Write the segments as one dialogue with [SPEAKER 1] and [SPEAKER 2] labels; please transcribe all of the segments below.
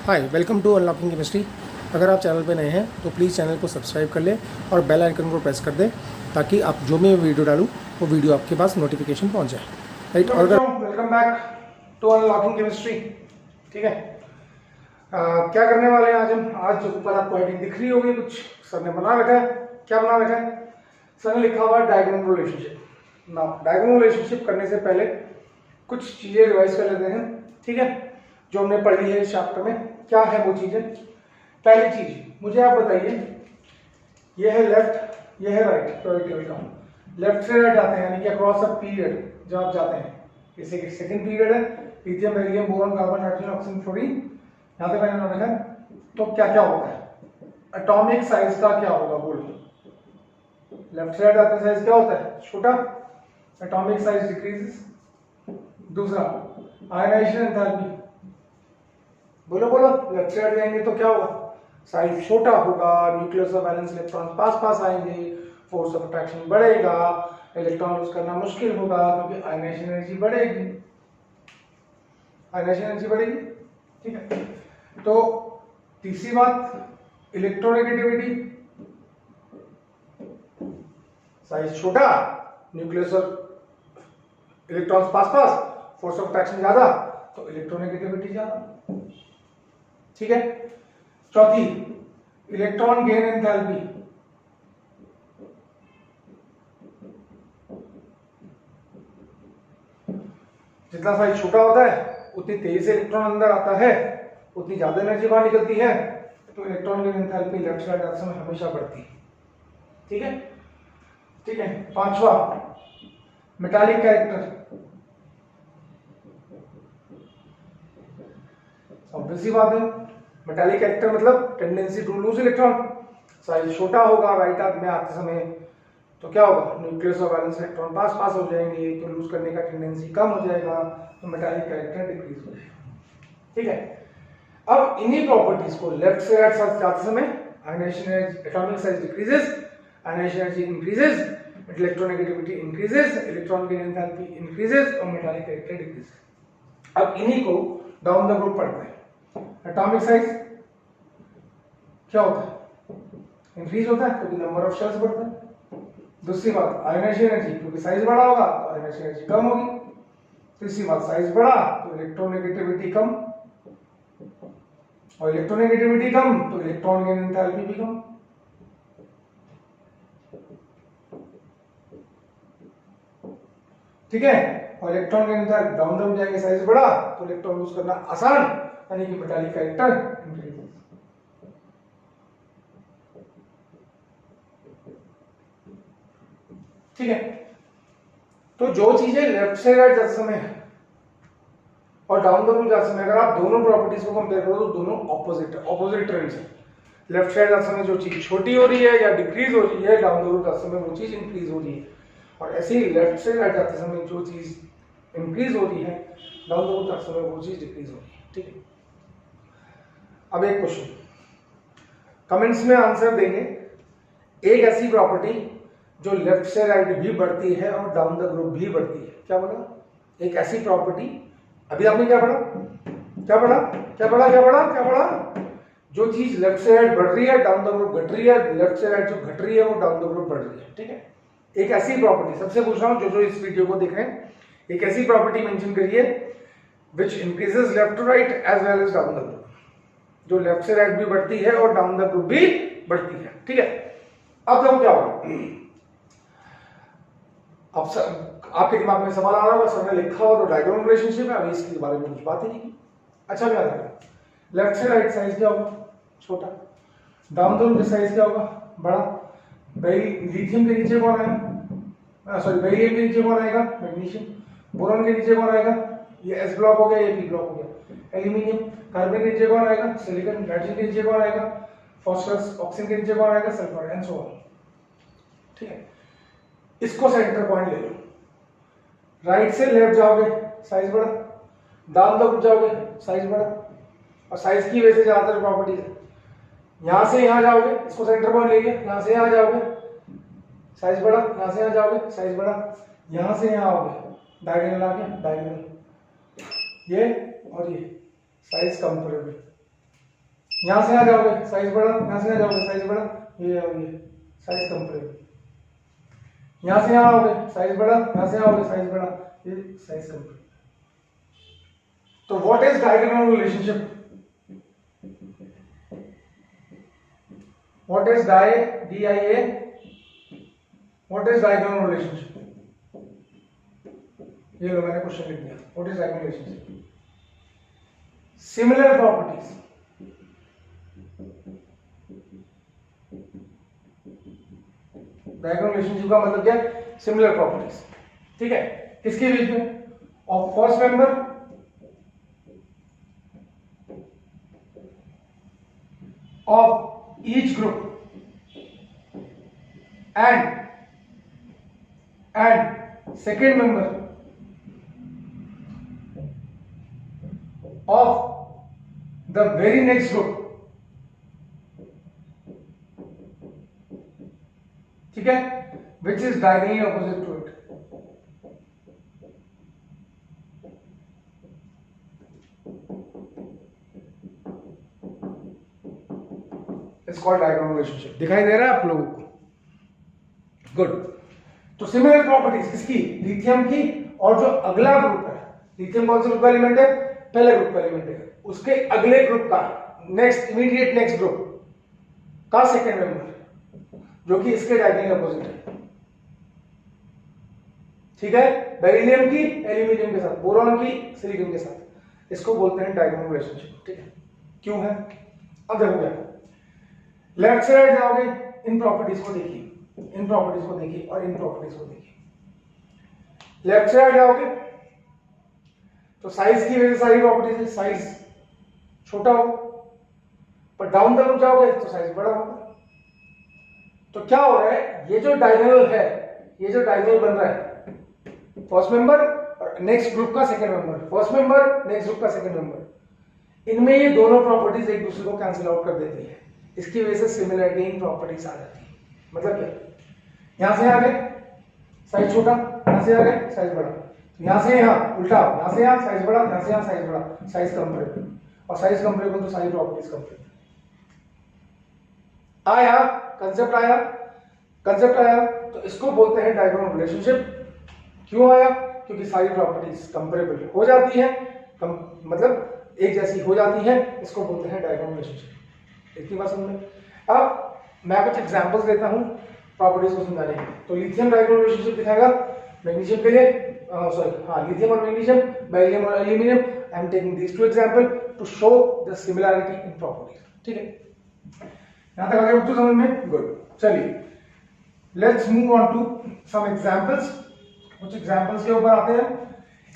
[SPEAKER 1] Hi welcome to unlocking chemistry. अगर आप channel पे नए हैं तो प्लीज़ चैनल को सब्सक्राइब कर लें और बेल आइकन को प्रेस कर दें ताकि आप जो मैं वीडियो डालूँ वो वीडियो आपके पास नोटिफिकेशन पहुंच जाए। राइट। और welcome back to unlocking chemistry. ठीक है, क्या करने वाले हैं आज हम? आज ऊपर आपको हेडिंग दिख रही होगी, कुछ सर ने बना रखा है। क्या बना रखा है? सर ने लिखा हुआ है डायगोनल रिलेशनशिप। ना डायगोनल रिलेशनशिप करने से पहले कुछ चीज़ें रिवाइज कर लेते हैं। ठीक है, जो हमने पढ़ी है इस चैप्टर में, क्या है वो चीजें। पहली चीज मुझे आप बताइए, ये है लेफ्ट, ये है राइट। लेफ्ट से राइट जाते हैं यानी कि अक्रॉस अ पीरियड जब आप जाते हैं, जैसे कि सेकंड पीरियड है, lithium beryllium boron carbon nitrogen oxygen fluorine, यहां तक मैंने लिखा। तो क्या क्या होता है? एटॉमिक साइज का क्या होगा बोलो? लेफ्ट से राइट जाते साइज क्या होता है? छोटा, एटॉमिक साइज डिक्रीजेस। दूसरा आयनाइजेशन एंथैल्पी, बोलो बोलो। लेफ्ट साइड जाएंगे तो क्या होगा? साइज छोटा होगा, न्यूक्लियस और वैलेंस इलेक्ट्रॉन पास पास आएंगे, फोर्स ऑफ अट्रैक्शन बढ़ेगा, इलेक्ट्रॉन यूज करना मुश्किल होगा क्योंकि आयनाइजेशन एनर्जी बढ़ेगी। आयनाइजेशन एनर्जी बढ़ेगी। ठीक है, तो तीसरी बात इलेक्ट्रोनेगेटिविटी, साइज छोटा, न्यूक्लियस और electrons pass pass, force of attraction ज्यादा, तो इलेक्ट्रोनेगेटिविटी ज्यादा। ठीक है, चौथी इलेक्ट्रॉन गेन एंथैल्पी, जितना साइज छोटा होता है उतनी तेजी से इलेक्ट्रॉन अंदर आता है, उतनी ज्यादा एनर्जी बाहर निकलती है, तो electron gain enthalpy left side direction में हमेशा बढ़ती है। ठीक है, ठीक है। पांचवा मेटालिक कैरेक्टर, ऑब्वियसली बात है, मेटालिक कैरेक्टर मतलब tendency to lose electron. Size छोटा होगा राइट हाथ में आते समय तो क्या होगा? न्यूक्लियस और वैलेंस इलेक्ट्रॉन पास पास हो जाएंगे, तो लूज करने का टेंडेंसी कम हो जाएगा, तो मेटालिक कैरेक्टर डिक्रीज हो जाएगा। ठीक है, अब इन्हीं प्रॉपर्टीज को लेफ्ट से राइट साइड जाते समय ionization atomic size decreases, ionization energy increases, electronegativity increases, electron gain enthalpy increases और मेटालिक कैरेक्टर डिक्रीजेस। अब इन्हीं को डाउन द ग्रुप पढ़ते हैं। एटॉमिक साइज क्या होता है? इंक्रीज होता है क्योंकि नंबर ऑफ शेल्स बढ़ता है। दूसरी बात आयनाइजेशन एनर्जी, क्योंकि साइज बड़ा होगा तो आयनाइजेशन एनर्जी कम होगी। तीसरी बात साइज बड़ा तो इलेक्ट्रोनेगेटिविटी कम, और इलेक्ट्रोनेगेटिविटी कम तो इलेक्ट्रॉन गेन एंथैल्पी भी कम। ठीक है, और electron gain enthalpy down down जाएंगे, साइज बड़ा तो इलेक्ट्रॉन यूज करना आसान, यानी कि मेटालिक कैरेक्टर इंक्रीज। ठीक है, तो जो चीजें लेफ्ट से राइट जाते समय और डाउन द ग्रुप जाते समय, अगर आप दोनों प्रॉपर्टीज को कंपेयर करो तो दोनों ऑपोजिट ट्रेंड्स है। लेफ्ट साइड जाते समय जो चीज छोटी हो रही है या डिक्रीज हो रही है, डाउन द ग्रुप जाते समय वो चीज इंक्रीज हो रही है, और ऐसे ही लेफ्ट से राइट जाते समय जो चीज इंक्रीज हो रही है, डाउन द ग्रुप जाते समय वो चीज डिक्रीज हो रही है। ठीक है, अब एक क्वेश्चन कमेंट्स में आंसर देंगे, एक ऐसी प्रॉपर्टी जो लेफ्ट से राइट भी बढ़ती है और डाउन द ग्रुप भी बढ़ती है। क्या बोला? एक ऐसी प्रॉपर्टी, अभी आपने क्या पढ़ा? क्या पढ़ा? क्या पढ़ा? क्या पढ़ा? क्या पढ़ा? जो चीज लेफ्ट से राइट बढ़ रही है, डाउन द ग्रुप घट रही है, लेफ्ट से राइट जो घट रही है वो डाउन द ग्रुप बढ़ रही है। ठीक है, एक ऐसी प्रॉपर्टी, सबसे पूछ रहा हूं जो जो इस वीडियो को देख रहे हैं, एक ऐसी प्रॉपर्टी मेंशन करिए which increases left to right as well as down the group, जो लेफ्ट से राइट भी बढ़ती है और डाउन द ग्रुप भी बढ़ती है। ठीक है, अब देखो क्या होगा। अब आपके दिमाग में सवाल आ रहा होगा, सर ने लिखा हो तो डायगोनल रिलेशनशिप है, अभी इसके बारे में कुछ बात ही नहीं की। अच्छा क्या लगा? लेफ्ट से राइट साइज क्या होगा? छोटा। डाउन द ग्रुप साइज क्या होगा? बड़ा। लिथियम के नीचे कौन आएगा? सॉरी, बेरिलियम के नीचे कौन आएगा? मैग्नीशियम। बोरॉन के नीचे कौन आएगा? ये एस ब्लॉक हो गया, ये पी ब्लॉक हो गया। एल्यूमिनियम। कार्बन के नीचे कौन आएगा? सिलिकॉन। नाइट्रोजन के नीचे कौन आएगा? फास्फोरस। ऑक्सीजन के नीचे कौन आएगा? Sulphur and so on. ठीक है, इसको सेंटर पॉइंट ले लो। राइट से लेफ्ट जाओगे साइज बड़ा, डाउन द ग्रुप जाओगे साइज बड़ा, और साइज की वजह से ज्यादातर प्रॉपर्टीज है। यहां से यहां जाओगे, इसको सेंटर पॉइंट लेके यहां से यहां जाओगे साइज बड़ा, यहां से यहां जाओगे साइज बड़ा, यहां से यहां आओगे डायगोनल आ गया डायगोनल, ये और ये साइज कंपेरेबल। यहां से आ जाओगे साइज बड़ा, यहां से आ जाओगे साइज बड़ा, ये साइज कंपेरेबल। यहां से यहां आओगे साइज बड़ा, यहां से आओगे साइज बड़ा, ये साइज कंपेरेबल। तो what is diagonal relationship? What is DIA? What is diagonal relationship? ये लो मैंने क्वेश्चन लिख दिया। What is diagonal relationship? Similar properties. Diagonal relationship का मतलब क्या है? Similar properties. ठीक है, किसके बीच में? Of first member of each group and second member of the very next group. ठीक है, which is diagonally opposite to it. It's called diagonal relationship. दिखाई दे रहा है आप लोगों को? गुड। तो सिमिलर प्रॉपर्टीज किसकी? लिथियम की। और जो अगला ग्रुप है, लिथियम कौन से ग्रुप का एलिमेंट है? पहले ग्रुप का एलिमेंट है। उसके अगले ग्रुप का नेक्स्ट, इमीडिएट नेक्स्ट ग्रुप का सेकेंड मेंबर, जो कि इसके डायगोनली अपोजिट है। ठीक है, बेरिलियम की एल्यूमिनियम के साथ, बोरॉन की सिलिकॉन के साथ। इसको बोलते हैं डायगोनल रिलेशनशिप। ठीक है, क्यों है? अब देखो क्या, लेफ्ट साइड जाओगे, इन प्रॉपर्टीज को देखिए, इन प्रॉपर्टीज को देखिए और इन प्रॉपर्टीज को देखिए। लेफ्ट साइड जाओगे तो साइज की वजह से सारी प्रॉपर्टीज है, साइज छोटा हो, पर डाउन तरफ जाओगे तो साइज बड़ा होगा। तो क्या हो रहा है, ये जो डायगोनल है, ये जो डायगोनल बन रहा है, फर्स्ट मेंबर और नेक्स्ट ग्रुप का second member, first member next group का सेकंड मेंबर, इनमें ये दोनों प्रॉपर्टीज एक दूसरे को कैंसिल आउट कर देती है। इसकी वजह से सिमिलरिटी इन प्रॉपर्टीज आ जाती है। मतलब क्या, यहां से आ गए साइज छोटा, यहां से आ गए साइज बड़ा, यहां से यहां उल्टा, यहां से यहां साइज बड़ा, यहां से यहां साइज बड़ा, साइज कंपेरेबल। और साइज कंपेरेबल तो सारी प्रॉपर्टीज कंपेरेबल। आया कंसेप्ट, आया कंसेप्ट आया। तो इसको बोलते हैं डायगोनल रिलेशनशिप। क्यों आया? क्योंकि सारी प्रॉपर्टीज कंपेरेबल हो जाती है, मतलब एक जैसी हो जाती है। इसको बोलते हैं डायगोनल रिलेशनशिप। इतनी बात समझ में? अब मैं कुछ एग्जांपल्स देता हूं प्रॉपर्टीज को समझाने के। तो लिथियम डायगोनल रिलेशनशिप दिखाएगा मैग्नीशियम के लिए, सॉरी हाँ, लिथियम और मैग्नीशियम, बेरिलियम और aluminium. I am taking these two example to show the similarity in properties. ठीक है, यहां तक आ गया? तो समझ में? गुड। चलिए let's move on to some examples. कुछ एग्जांपल्स के ऊपर आते हैं।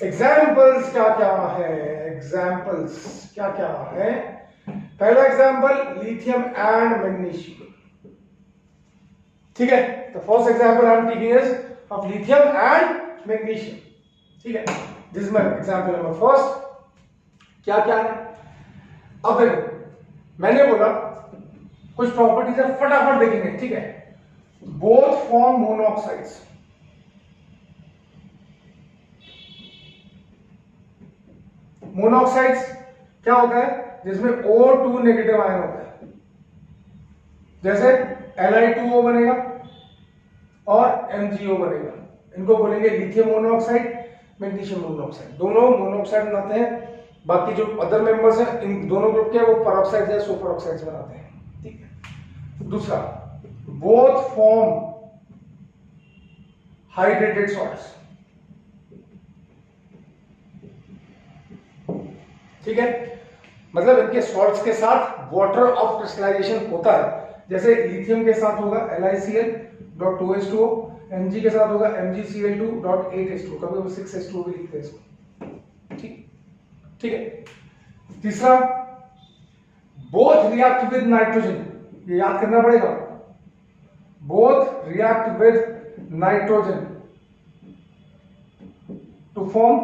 [SPEAKER 1] एग्जांपल्स क्या क्या है? एग्जांपल्स क्या क्या है? पहला एग्जांपल लिथियम एंड मैग्नीशियम। ठीक है, तो first example I am taking is of lithium and magnesium. ठीक है, this is my example number first. क्या क्या है? अब देखो, मैंने बोला कुछ प्रॉपर्टीज है, फटाफट देखेंगे। ठीक है, बोथ फॉर्म मोनोऑक्साइड्स। मोनोऑक्साइड्स क्या होता है? जिसमें O2 नेगेटिव आयन होता है। जैसे Li2O बनेगा और MgO बनेगा। इनको बोलेंगे लिथियम मोनोऑक्साइड, मैग्नीशियम मोनोऑक्साइड। दोनों मोनोऑक्साइड बनाते हैं। बाकी जो अदर मेंबर्स हैं इन दोनों ग्रुप के, वो पेरोक्साइड या सुपरऑक्साइड्स बनाते हैं। ठीक है, दूसरा, बोथ फॉर्म हाइड्रेटेड सॉल्ट्स। ठीक है, मतलब इनके सॉल्ट्स के साथ वाटर ऑफ क्रिस्टलाइजेशन होता है। जैसे लिथियम के साथ होगा LiCl.2H2O, Mg के साथ होगा MgCl2.8H2O, कभी कभी 6H2O भी लिखते हैं इसको। ठीक है, तीसरा, बोथ रिएक्ट विद नाइट्रोजन। ये याद करना पड़ेगा, both react with nitrogen to form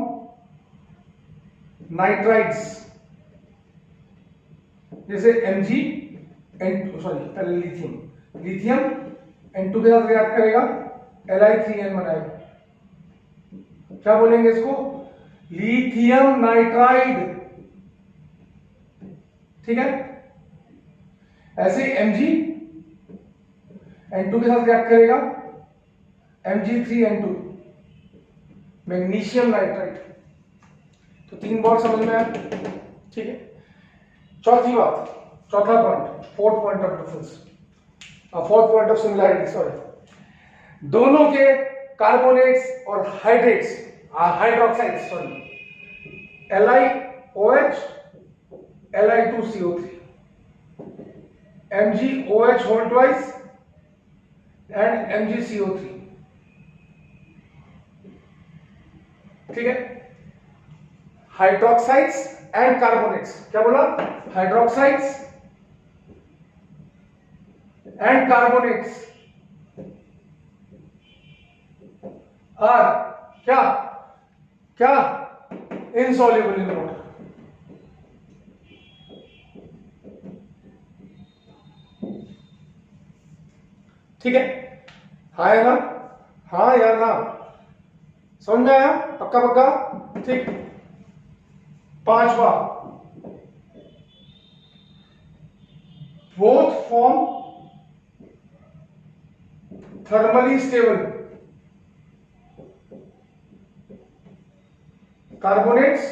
[SPEAKER 1] nitrides. जैसे Mg एंड सॉरी पहले लिथियम N2 के साथ रिएक्ट करेगा, Li3N बनाएगा। क्या बोलेंगे इसको? Lithium nitride. ठीक है, ऐसे Mg N2 के साथ रिएक्ट करेगा Mg3N2 मैग्नीशियम नाइट्राइड। तो 3 बॉन्ड समझ में आया, ठीक है। चौथी बात, चौथा point, fourth point of difference, fourth point of similarity, sorry, दोनों के कार्बोनेट्स और hydrates, hydroxides, sorry, LiOH Li2CO3 MgOH whole twice and MgCO3, ठीक है। हाइड्रोक्साइड्स एंड कार्बोनेट्स, क्या बोला, हाइड्रोक्साइड्स एंड कार्बोनेट्स आर क्या क्या इनसॉल्युबल इन वाटर। ठीक है, हाँ या ना, हाँ या ना, समझ में आया, पक्का पक्का, ठीक। पांचवा, both form thermally stable, carbonates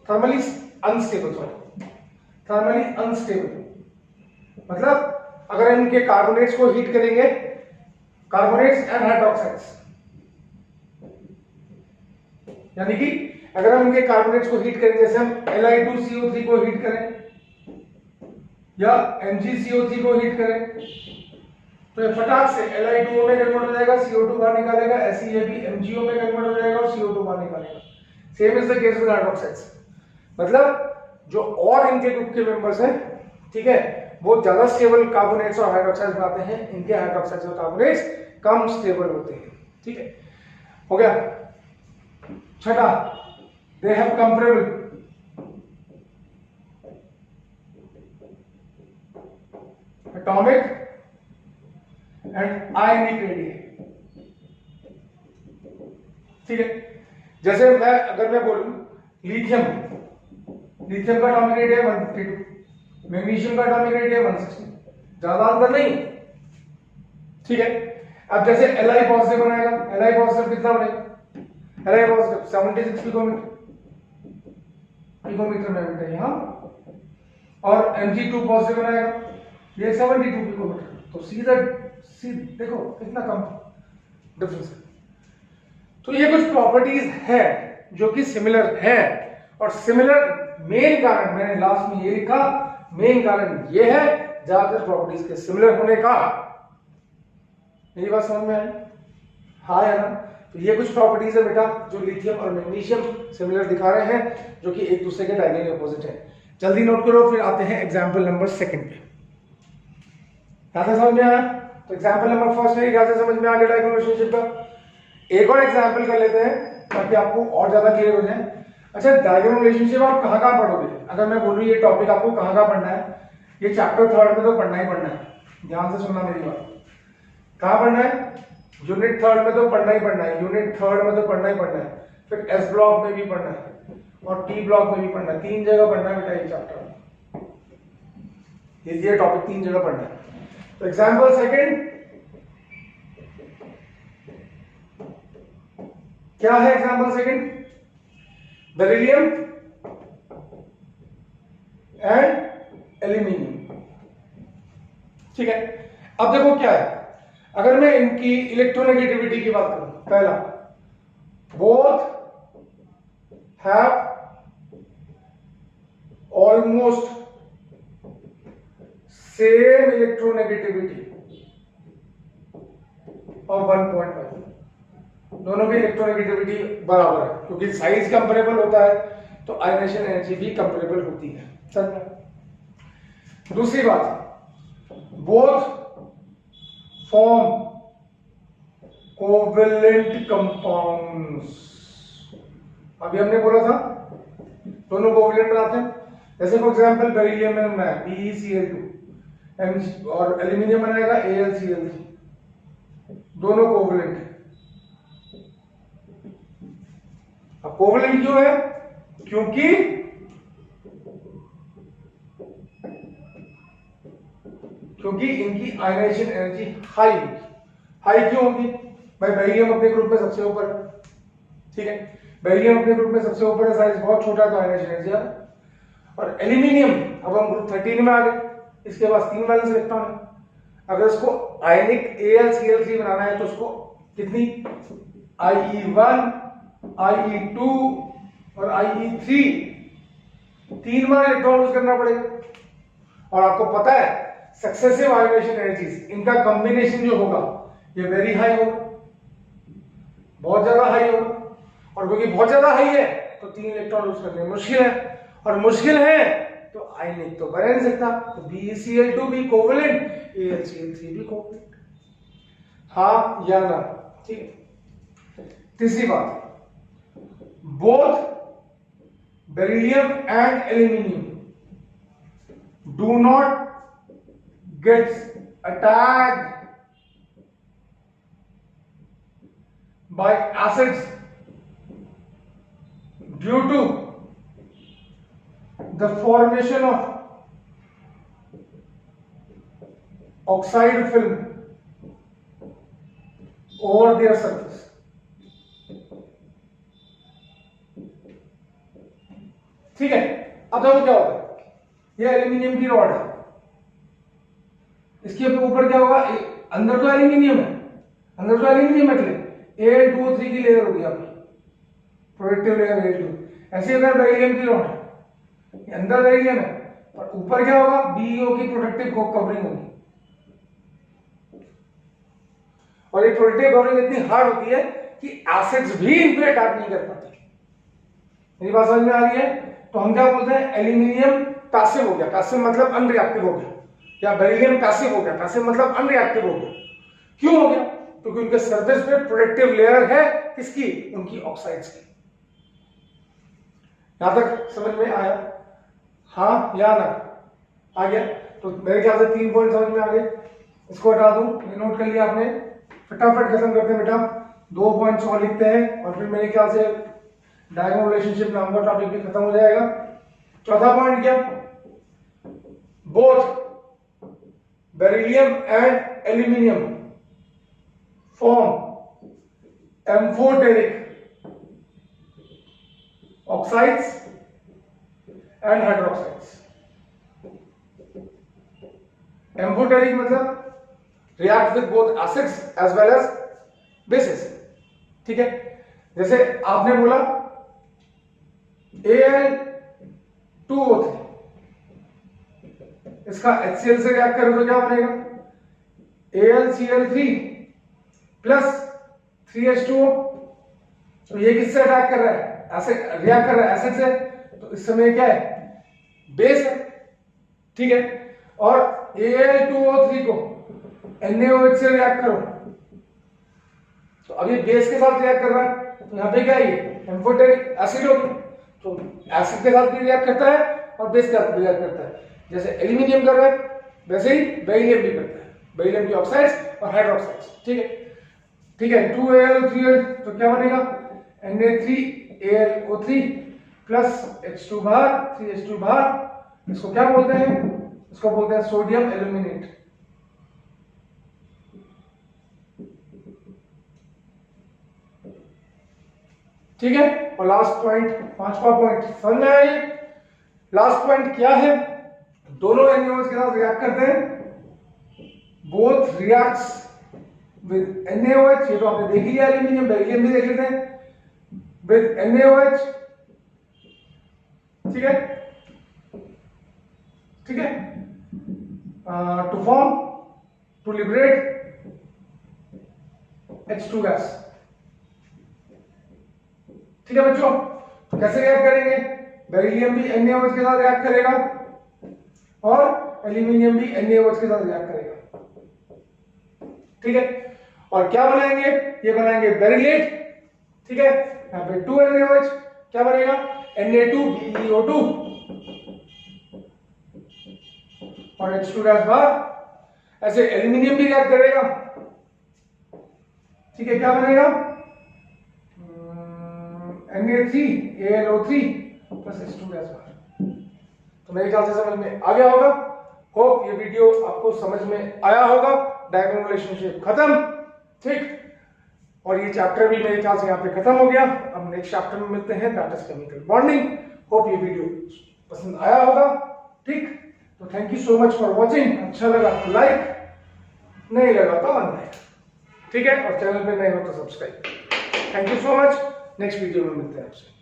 [SPEAKER 1] thermally unstable, sorry, thermally unstable, मतलब अगर इनके कार्बोनेट्स को हीट करेंगे, कार्बोनेट्स एंड हाइड्रोक्साइड्स, यानी कि अगर हम इनके कार्बोनेट्स को हीट करें, जैसे हम Li2CO3 को हीट करें या MgCO3 को हीट करें, तो ये फटाक से Li2O में कन्वर्ट हो जाएगा, CO2 बाहर निकालेगा, ऐसे ये भी MgO में कन्वर्ट हो जाएगा और CO2 बाहर निकालेगा। Same is the case with hydroxides, मतलब जो और इनके ग्रुप के मेंबर्स हैं, ठीक है, वो ज्यादा स्टेबल कार्बोनेट्स और हाइड्रोक्साइड्स बनाते हैं, इनके हाइड्रोक्साइड्स और कार्बोनेट्स कम स्टेबल होते हैं, ठीक है, हो गया। छठा, they have comparable atomic and ionic radius, ठीक है। जैसे अगर मैं बोलूं लिथियम, लिथियम का एटॉमिक रेडियस 152, मैग्नीशियम का एटॉमिक रेडियस 160, ज्यादा अंतर नहीं, ठीक है। अब जैसे Li पॉजिटिव बनाएगा, Li पॉजिटिव कितना बनेगा, Li पॉजिटिव 76 पिकोमीटर में मिलता है यहां, और Mg2 पॉजिटिव बनाएगा, ये 72 पिकोमीटर, तो सीधा देखो कितना कम डिफरेंस है। तो ये कुछ प्रॉपर्टीज है जो कि सिमिलर है, और सिमिलर मेन कारण, मैंने लास्ट में ये लिखा, मेन कारण ये है ज्यादातर प्रॉपर्टीज के सिमिलर होने का। मेरी बात समझ में आई, हाँ या ना। तो ये कुछ प्रॉपर्टीज है बेटा जो लिथियम और मैग्नीशियम सिमिलर दिखा रहे हैं, जो कि एक दूसरे के डायगोनली अपोजिट है। जल्दी नोट करो, फिर आते हैं एग्जांपल नंबर 2 पे। क्या समझ में आया? तो एग्जांपल नंबर 1 मेरे ख्याल से समझ में आ गया डायगोनल रिलेशनशिप का। एक और एग्जांपल कर लेते हैं ताकि आपको और ज्यादा क्लियर हो जाए। अच्छा, डायगोनल रिलेशनशिप आप कहां कहां पढ़ोगे? अगर मैं बोलूं ये टॉपिक आपको कहां कहां पढ़ना है, ये चैप्टर 3 में तो पढ़ना ही पढ़ना है, ध्यान से सुनना मेरी बात। कहां पढ़ना है? यूनिट 3 में तो पढ़ना ही पढ़ना है, यूनिट 3 में तो पढ़ना ही पढ़ना है, फिर एस ब्लॉक में भी पढ़ना है और टी ब्लॉक में भी पढ़ना है। 3 जगह पढ़ना है बेटा ये चैप्टर, ये टॉपिक 3 जगह पढ़ना है। तो एग्जांपल सेकंड क्या है? Example second, beryllium and aluminium, ठीक है। अब देखो क्या है, अगर मैं इनकी इलेक्ट्रोनेगेटिविटी की बात करूं, पहला, both have almost same electronegativity और 1.5, दोनों की इलेक्ट्रोनेगेटिविटी बराबर है, क्योंकि साइज कंपेरेबल होता है तो आयनाइजेशन एनर्जी भी कंपेरेबल होती है। समझ? दूसरी बात, बोथ फॉर्म कोवेलेंट कंपाउंड्स। अभी हमने बोला था दोनों कोवेलेंट बनाते हैं, जैसे फॉर एग्जांपल बेरिलियम में बनाया BeCl2 और एल्यूमिनियम बनाएगा AlCl3, दोनों कोवेलेंट है। अब कोवेलेंट क्यों है? क्योंकि क्योंकि इनकी आयनाइजेशन एनर्जी हाई होगी। हाई क्यों होगी भाई? बेरिलियम अपने ग्रुप में सबसे ऊपर है, ठीक है, बेरिलियम अपने ग्रुप में सबसे ऊपर है, साइज बहुत छोटा है तो आयनाइजेशन एनर्जी ज्यादा। और एल्यूमिनियम, अब हम ग्रुप 13 में आ गए, इसके पास 3 वैलेंस इलेक्ट्रॉन है। अगर इसको आयनिक AlCl3 बनाना है तो उसको कितनी IE1, IE2 और IE3 3 बार इलेक्ट्रॉन यूज करना पड़ेगा। और आपको पता है सक्सेसिव आयोनाइजेशन एनर्जीज, इनका कॉम्बिनेशन जो होगा ये वेरी हाई होगा, बहुत ज्यादा हाई होगा। और क्योंकि बहुत ज्यादा हाई है तो 3 इलेक्ट्रॉन यूज करने मुश्किल है, और मुश्किल है तो आयनिक तो बन नहीं सकता, तो BeCl2 भी कोवेलेंट, AlCl3 भी कोवेलेंट। हाँ या ना? ठीक है। तीसरी बात, both beryllium and aluminium do not get attacked by acids due to the formation of oxide film over their surface. ठीक है, अब देखो क्या होगा, ये एल्यूमिनियम की रॉड है, इसके ऊपर क्या होगा, अंदर तो एल्यूमिनियम है, अंदर तो एल्यूमिनियम मेटल है, Al2O3 की लेयर होगी आपकी, प्रोटेक्टिव लेयर Al2। ऐसे अगर बेरिलियम की रॉड है, अंदर बेरिलियम है, और ऊपर क्या होगा, BeO की प्रोटेक्टिव कवरिंग होगी। और ये प्रोटेक्टिव कवरिंग इतनी हार्ड होती है कि एसिड्स भी इन पे अटैक नहीं कर पाते। मेरी बात समझ में आ रही है? तो हम क्या बोलते हैं, एल्यूमिनियम पैसिव हो गया, पैसिव मतलब अनरिएक्टिव हो गया, या बेरिलियम पैसिव हो गया, पैसिव मतलब अनरिएक्टिव हो गया। क्यों हो गया? क्योंकि उनके सरफेस पे प्रोटेक्टिव लेयर है, किसकी? उनकी ऑक्साइड्स की। यहां तक समझ में आया? हाँ या ना? आ गया? तो मेरे ख्याल से 3 पॉइंट समझ में आ गए। इसको हटा दूं, ये नोट कर लिया आपने, फटाफट खत्म करते हैं बेटा। 2 पॉइंट्स और लिखते हैं और फिर मेरे ख्याल से डायगोनल रिलेशनशिप नाम का टॉपिक भी खत्म हो जाएगा। चौथा पॉइंट क्या? Both beryllium and aluminium form amphoteric oxides and hydroxides. Amphoteric मतलब react with both acids as well as bases, ठीक है। जैसे आपने बोला Al2O3, इसका HCl से रिएक्ट करो तो क्या बनेगा, AlCl3 प्लस 3H2O। तो ये किससे अटैक कर रहा है, एसिड रिएक्ट कर रहा है एसिड से, तो इस समय क्या है, बेस है, ठीक है। और Al2O3 को NaOH से रिएक्ट करो, तो अभी बेस के साथ रिएक्ट कर रहा है, तो यहाँ पे क्या है, एम्फोटेरिक एसिड हो गया, तो एसिड के साथ भी रिएक्ट करता है और बेस के साथ भी रिएक्ट करता है। जैसे एल्यूमिनियम कर रहा है वैसे ही बेरिलियम भी करता है, बेरिलियम की ऑक्साइड्स और हाइड्रोक्साइड्स, ठीक है, ठीक है। 2Al3H, तो क्या बनेगा, Na3AlO3 प्लस H2 बाहर, 3H2 बाहर। इसको क्या बोलते हैं, इसको बोलते हैं सोडियम एल्यूमिनेट। ठीक है। और लास्ट पॉइंट, 5वां पॉइंट समझ में आया? लास्ट पॉइंट क्या है, दोनों NaOH के साथ रिएक्ट करते हैं, बोथ रिएक्ट्स विद NaOH, ये तो आपने देख लिया, एल्यूमिनियम बेरिलियम भी देख लेते हैं, विद NaOH, ठीक है, ठीक है, to form, to liberate H2 gas, ठीक है बच्चों। तो कैसे रिएक्ट करेंगे, बेरिलियम भी NaOH के साथ रिएक्ट करेगा और एल्यूमिनियम भी NaOH के साथ रिएक्ट करेगा, ठीक है। और क्या बनाएंगे, ये बनाएंगे बेरिलेट, ठीक है। यहाँ पे 2NaOH क्या बनेगा, Na2BeO2 और H2 गैस बाहर। ऐसे एल्यूमिनियम भी रिएक्ट करेगा, ठीक है, क्या बनेगा, Na3AlO3 प्लस H2 गैस बाहर। तो मेरे ख्याल से समझ में आ गया होगा। होप ये वीडियो आपको समझ में आया होगा। डायगोनल रिलेशनशिप खत्म, ठीक, और ये चैप्टर भी मेरे ख्याल से यहाँ पे खत्म हो गया। अब नेक्स्ट चैप्टर में मिलते हैं, that is chemical bonding. Hope ये वीडियो पसंद आया होगा, ठीक। तो thank you so much for watching. अच्छा लगा तो लाइक, नहीं लगा तो अनलाइक, ठीक है, और चैनल पे नए हो तो subscribe. Thank you so much, next video में मिलते हैं आपसे।